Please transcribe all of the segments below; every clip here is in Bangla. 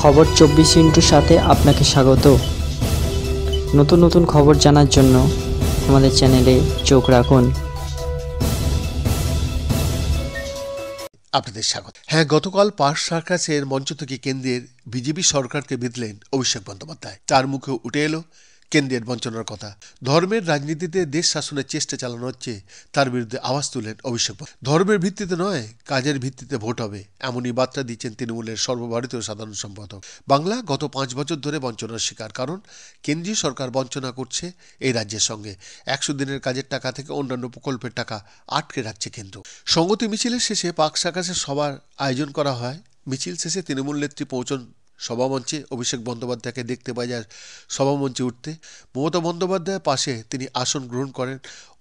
খবর 24 সাথে আপনাকে স্বাগত। নতুন নতুন খবর জানার জন্য আমাদের চ্যানেলে চোখ রাখুন। আপনাদের স্বাগত। গতকাল পার্ক সার্কাসের মঞ্চ থেকে কেন্দ্রের বিজেপি সরকারকে বিঁধলেন অভিষেক বন্দ্যোপাধ্যায়। তার মুখে উঠে এলো কেন্দ্রের বঞ্চনার কথা। ধর্মের রাজনীতিতে দেশ শাসনের চেষ্টা চালানো হচ্ছে, তার বিরুদ্ধে আওয়াজ তুলেন অভিষেক। ধর্মের ভিত্তিতে নয়, কাজের ভিত্তিতে ভোট হবে, এমনই বার্তা দিচ্ছেন তৃণমূলের সর্বভারতীয় সাধারণ সম্পাদক। বাংলা গত 5 বছর ধরে বঞ্চনার শিকার, কারণ কেন্দ্রীয় সরকার বঞ্চনা করছে এই রাজ্যের সঙ্গে। 100 দিনের কাজের টাকা থেকে অন্যান্য প্রকল্পের টাকা আটকে রাখছে কেন্দ্র। সংগতি মিছিলের শেষে পার্ক সার্কাসের সভার আয়োজন করা হয়। মিছিল শেষে তৃণমূল নেত্রী পৌঁছন সভামঞ্চে। অভিষেক বন্দ্যোপাধ্যায়কে দেখতে পাওয়া যায় সভামঞ্চে উঠতে। মমতা বন্দ্যোপাধ্যায়ের পাশে তিনি আসন গ্রহণ করেন।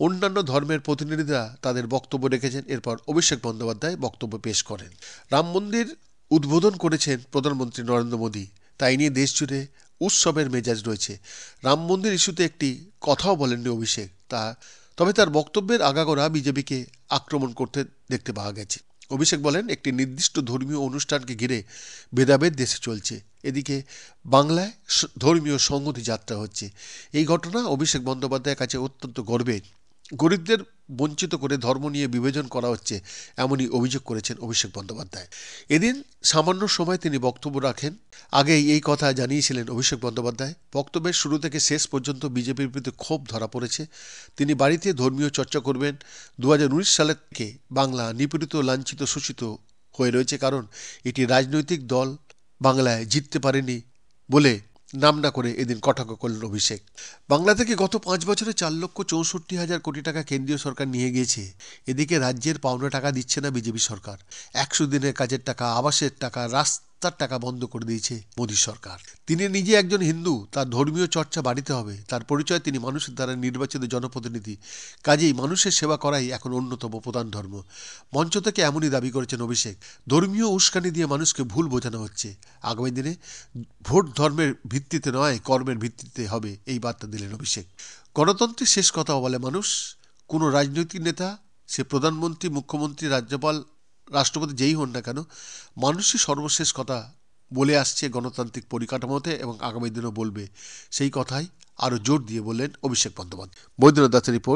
অন্যান্য ধর্মের প্রতিনিধিরা তাদের বক্তব্য রেখেছেন। এরপর অভিষেক বন্দ্যোপাধ্যায় বক্তব্য পেশ করেন। রাম মন্দির উদ্বোধন করেছেন প্রধানমন্ত্রী নরেন্দ্র মোদী, তাই নিয়ে দেশ জুড়ে উৎসবের মেজাজ রয়েছে। রাম মন্দির ইস্যুতে একটি কথাও বলেননি অভিষেক, তবে তার বক্তব্যের আগাগোড়া বিজেপিকে আক্রমণ করতে দেখতে পাওয়া গেছে। অভিষেক বলেন, একটি নির্দিষ্ট ধর্মীয় অনুষ্ঠানকে ঘিরে ভেদাভেদ দেশে চলছে, এদিকে বাংলায় ধর্মীয় সংহতি যাত্রা হচ্ছে। এই ঘটনা অভিষেক বন্দ্যোপাধ্যায়ের কাছে অত্যন্ত গর্বের। গরিবদের বঞ্চিত করে ধর্ম নিয়ে বিভাজন করা হচ্ছে, এমনই অভিযোগ করেছেন অভিষেক বন্দ্যোপাধ্যায়। এদিন সামান্য সময় তিনি বক্তব্য রাখেন। আগেই এই কথা জানিয়েছিলেন অভিষেক বন্দ্যোপাধ্যায়। বক্তব্যের শুরু থেকে শেষ পর্যন্ত বিজেপির বিরুদ্ধে ক্ষোভ ধরা পড়েছে। তিনি বাড়িতে ধর্মীয় চর্চা করবেন। 2019 সালের থেকে বাংলা নিপীড়িত, লাঞ্ছিত, শোষিত হয়ে রয়েছে, কারণ এটি রাজনৈতিক দল বাংলায় জিততে পারেনি বলে নাম না করে এদিন কটাক্ষ করলেন অভিষেক। বাংলা থেকে গত 5 বছরে 4,64,000 কোটি টাকা কেন্দ্রীয় সরকার নিয়ে গিয়েছে। এদিকে রাজ্যের পাওনা টাকা দিচ্ছে না বিজেপি সরকার। 100 দিনের কাজের টাকা, আবাসের টাকা, রাস্তার টাকা বন্ধ করে দিয়েছে মোদী সরকার। তিনি নিজে একজন হিন্দু, তার ধর্মীয় চর্চা বাড়িতে হবে। তার পরিচয়, তিনি মানুষের দ্বারা নির্বাচিত জনপ্রতিনিধি। কাজেই মানুষের সেবা করাই এখন অন্যতম প্রধান ধর্ম। মঞ্চ থেকে এমনই দাবি করেছেন অভিষেক। ধর্মীয় উস্কানি দিয়ে মানুষকে ভুল বোঝানো হচ্ছে। আগামী দিনে ভোট ধর্মের ভিত্তিতে নয়, কর্মের ভিত্তিতে হবে, এই বার্তা দিলেন অভিষেক। গণতন্ত্রের শেষ কথা বলে মানুষ। কোনো রাজনৈতিক নেতা, সে প্রধানমন্ত্রী, মুখ্যমন্ত্রী, রাজ্যপাল, রাষ্ট্রপতি যেই হন না কেন, মানুষই সর্বশেষ কথা বলে আসছে গণতান্ত্রিক পরিকাঠামোতে, এবং আগামী দিনও বলবে। সেই কথাই আরও জোর দিয়ে বললেন অভিষেক বন্দ্যোপাধ্যায়। বৈদ্যনাথ দাসের রিপোর্ট।